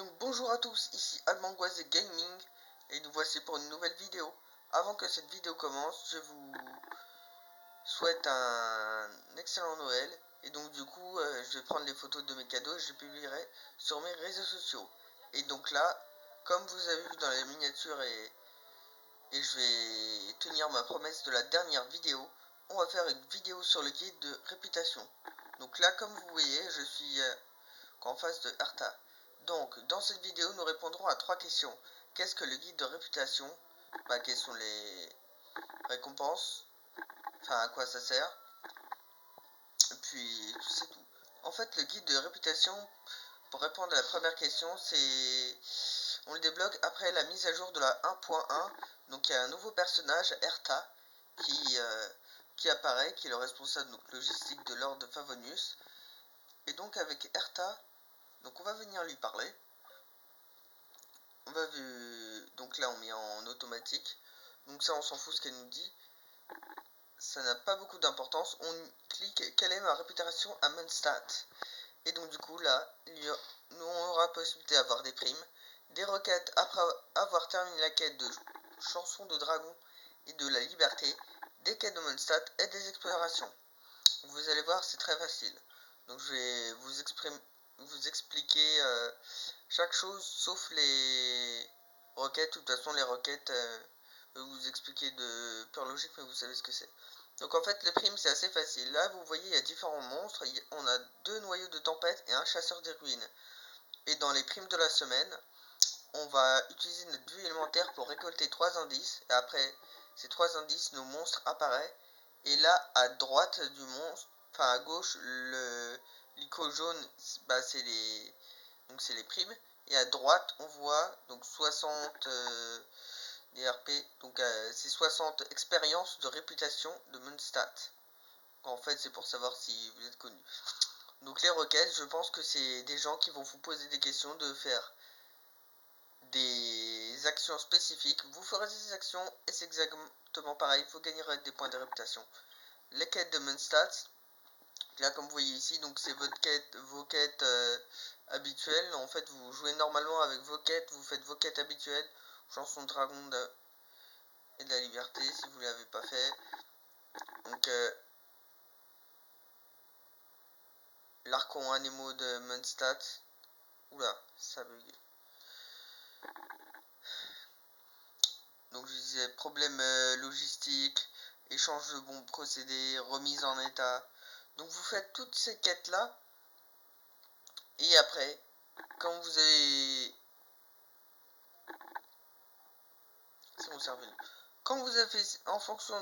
Donc bonjour à tous, ici Almangoise Gaming et nous voici pour une nouvelle vidéo. Avant que cette vidéo commence, je vous souhaite un excellent Noël et donc du coup je vais prendre les photos de mes cadeaux et je les publierai sur mes réseaux sociaux. Et donc là, comme vous avez vu dans la miniature et je vais tenir ma promesse de la dernière vidéo, on va faire une vidéo sur le guide de réputation. Donc là, comme vous voyez, je suis en face de Arta. Donc, dans cette vidéo, nous répondrons à 3 questions. Qu'est-ce que le guide de réputation? Quelles sont les récompenses? Enfin, à quoi ça sert? Et puis, c'est tout. En fait, le guide de réputation, pour répondre à la première question, c'est... On le débloque après la mise à jour de la 1.1. Donc, il y a un nouveau personnage, Erta, qui apparaît, qui est le responsable logistique de l'ordre de Favonius. Et donc, avec Erta, donc on va venir lui parler. Donc là on met en automatique, donc ça on s'en fout ce qu'elle nous dit, ça n'a pas beaucoup d'importance. On clique quelle est ma réputation à Mondstadt, et donc du coup là nous on aura possibilité d'avoir des primes, des requêtes après avoir terminé la quête de chanson de dragon et de la liberté, des quêtes de Mondstadt et des explorations. Vous allez voir, c'est très facile. Donc je vais vous expliquer chaque chose sauf les requêtes. De toute façon, les requêtes, je vais vous expliquer de pure logique, mais vous savez ce que c'est. Donc en fait, les primes, c'est assez facile. Là, vous voyez, il y a différents monstres. On a 2 noyaux de tempête et un chasseur des ruines. Et dans les primes de la semaine, on va utiliser notre vue élémentaire pour récolter 3 indices. Et après ces 3 indices, nos monstres apparaissent. Et là, à droite du monstre, enfin à gauche, l'icône jaune, c'est les primes. Et à droite, on voit donc 60 DRP, donc c'est 60 expériences de réputation de Mondstadt. En fait, c'est pour savoir si vous êtes connu. Donc les requêtes, je pense que c'est des gens qui vont vous poser des questions, de faire des actions spécifiques. Vous ferez ces actions et c'est exactement pareil, vous gagnerez des points de réputation. Les quêtes de Mondstadt, là comme vous voyez ici, donc c'est vos quêtes habituelles. En fait, vous jouez normalement avec vos quêtes, vous faites vos quêtes habituelles, chanson de dragon et de la liberté si vous ne l'avez pas fait. Donc l'archon animaux de Mondstadt. Oula, ça bug. Donc je disais problème logistique, échange de bons procédés, remise en état. Donc vous faites toutes ces quêtes là. Et après, quand vous avez... C'est mon cerveau. Quand vous avez fait, en fonction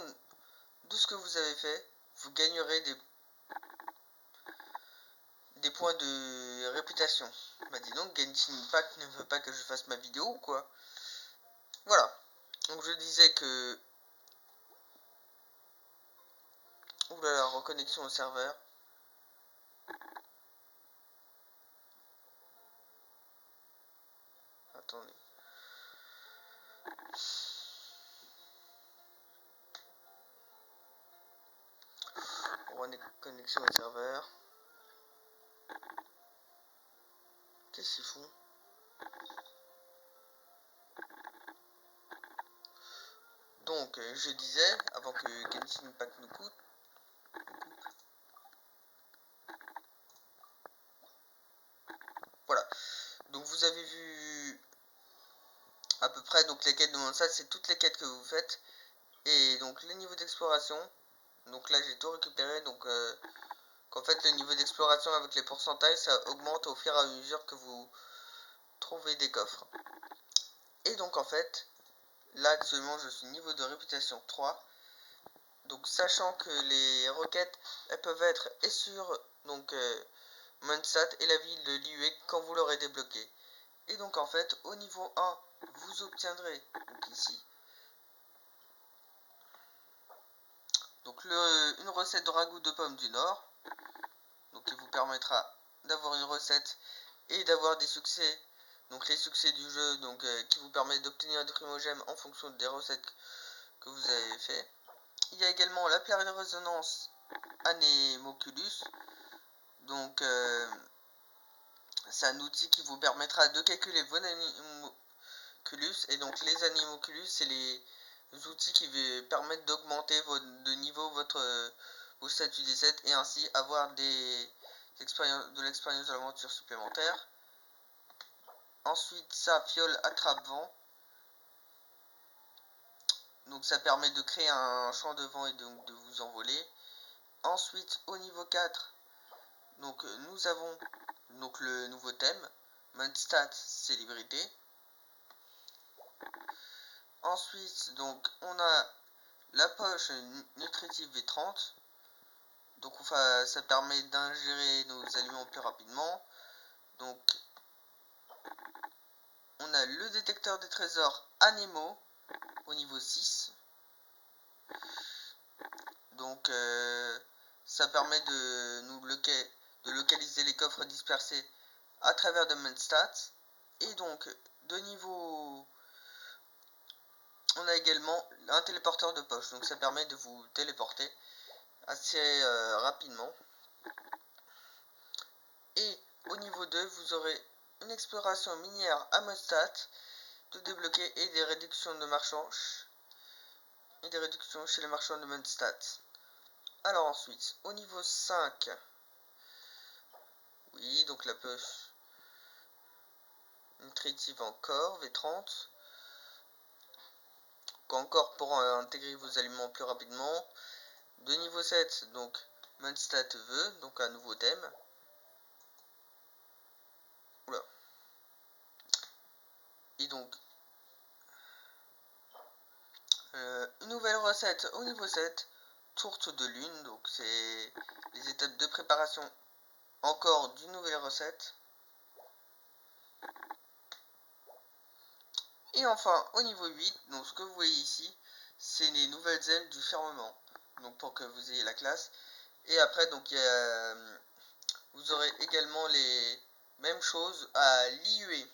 de ce que vous avez fait, vous gagnerez des points de réputation. Bah dis donc, Genshin Impact ne veut pas que je fasse ma vidéo ou quoi? Voilà. Donc je disais que... Oulala, reconnexion au serveur. Attendez. Reconnexion au serveur. Qu'est-ce qu'ils font? Donc je disais, avant que Genshin Impact nous coupe, voilà. Donc vous avez vu à peu près donc les quêtes de Mondstadt, c'est toutes les quêtes que vous faites. Et donc les niveaux d'exploration, donc là j'ai tout récupéré. Donc qu'en fait le niveau d'exploration avec les pourcentages, ça augmente au fur et à mesure que vous trouvez des coffres. Et donc en fait, là actuellement je suis niveau de réputation 3. Donc sachant que les requêtes, elles peuvent être et sur donc Mondstadt et la ville de Liyue quand vous l'aurez débloqué. Et donc en fait, au niveau 1, vous obtiendrez, donc ici, donc une recette de ragoût de pommes du Nord, donc qui vous permettra d'avoir une recette et d'avoir des succès, donc les succès du jeu, donc qui vous permet d'obtenir des primogèmes en fonction des recettes que vous avez fait. Il y a également la pierre de résonance Anemoculus, donc c'est un outil qui vous permettra de calculer vos animalculus. Et donc les animalculus, c'est les outils qui permettent d'augmenter de niveau vos statuts D7 et ainsi avoir de l'expérience de l'aventure supplémentaire. Ensuite, ça, fiole attrape-vent. Donc ça permet de créer un champ de vent et donc de vous envoler. Ensuite, au niveau 4, donc nous avons donc le nouveau thème, Mundstat célébrité. Ensuite, donc on a la poche nutritive V30. Donc ça permet d'ingérer nos aliments plus rapidement. Donc on a le détecteur des trésors Anemo au niveau 6. Donc ça permet de localiser les coffres dispersés à travers de Mundstat. Et donc de niveau, on a également un téléporteur de poche. Donc ça permet de vous téléporter assez rapidement. Et au niveau 2, vous aurez une exploration minière à Mundstat de débloquer et des réductions de marchands et des réductions chez les marchands de Mundstat. Alors ensuite, au niveau 5, oui, donc la poche nutritive encore, V30. Encore pour intégrer vos aliments plus rapidement. De niveau 7, donc Mundstat veut, donc un nouveau thème. Oula. Et donc, une nouvelle recette au niveau 7, tourte de lune, donc c'est les étapes de préparation encore d'une nouvelle recette. Et enfin, au niveau 8, donc ce que vous voyez ici, c'est les nouvelles ailes du fermement. Donc pour que vous ayez la classe. Et après, donc vous aurez également les mêmes choses à l'IUE.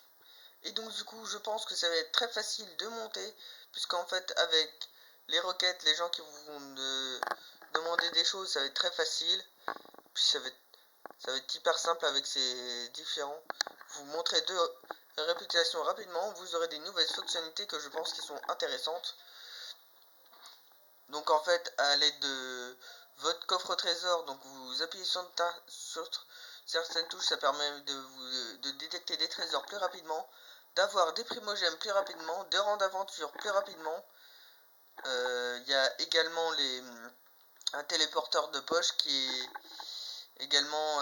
Et donc du coup, je pense que ça va être très facile de monter, puisqu'en fait, avec les requêtes, les gens qui vont demander des choses, ça va être très facile. Puis ça va être hyper simple avec ces différents. Vous montrez deux réputations rapidement, vous aurez des nouvelles fonctionnalités que je pense qui sont intéressantes. Donc en fait, à l'aide de votre coffre au trésor, donc vous appuyez sur certaines touches, ça permet de détecter des trésors plus rapidement, d'avoir des primogèmes plus rapidement, de rendre aventure plus rapidement. Il y a également un téléporteur de poche qui est également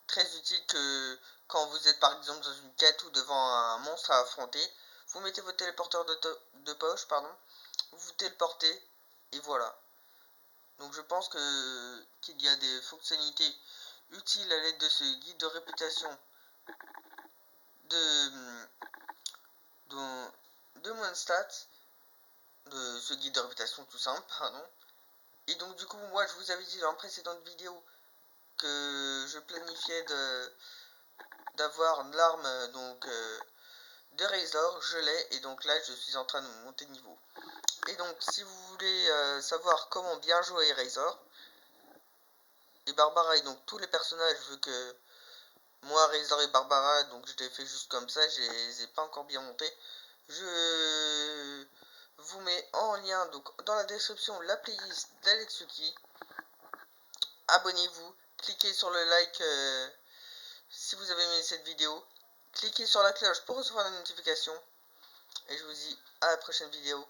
très utile que quand vous êtes par exemple dans une quête ou devant un monstre à affronter. Vous mettez votre téléporteur de poche, vous vous téléportez et voilà. Donc je pense qu'il y a des fonctionnalités utiles à l'aide de ce guide de réputation de Mundstat, de ce guide de réputation tout simple, pardon. Et donc du coup, moi je vous avais dit dans la précédente vidéo que je planifiais d'avoir l'arme de Razor, je l'ai, et donc là je suis en train de monter de niveau. Et donc si vous voulez savoir comment bien jouer Razor et Barbara et donc tous les personnages, vu que moi Razor et Barbara, donc je les fais juste comme ça, je les ai pas encore bien montés, je vous mets en lien donc dans la description la playlist d'Alexuki. Abonnez-vous, cliquez sur le like si vous avez aimé cette vidéo, cliquez sur la cloche pour recevoir la notification et je vous dis à la prochaine vidéo.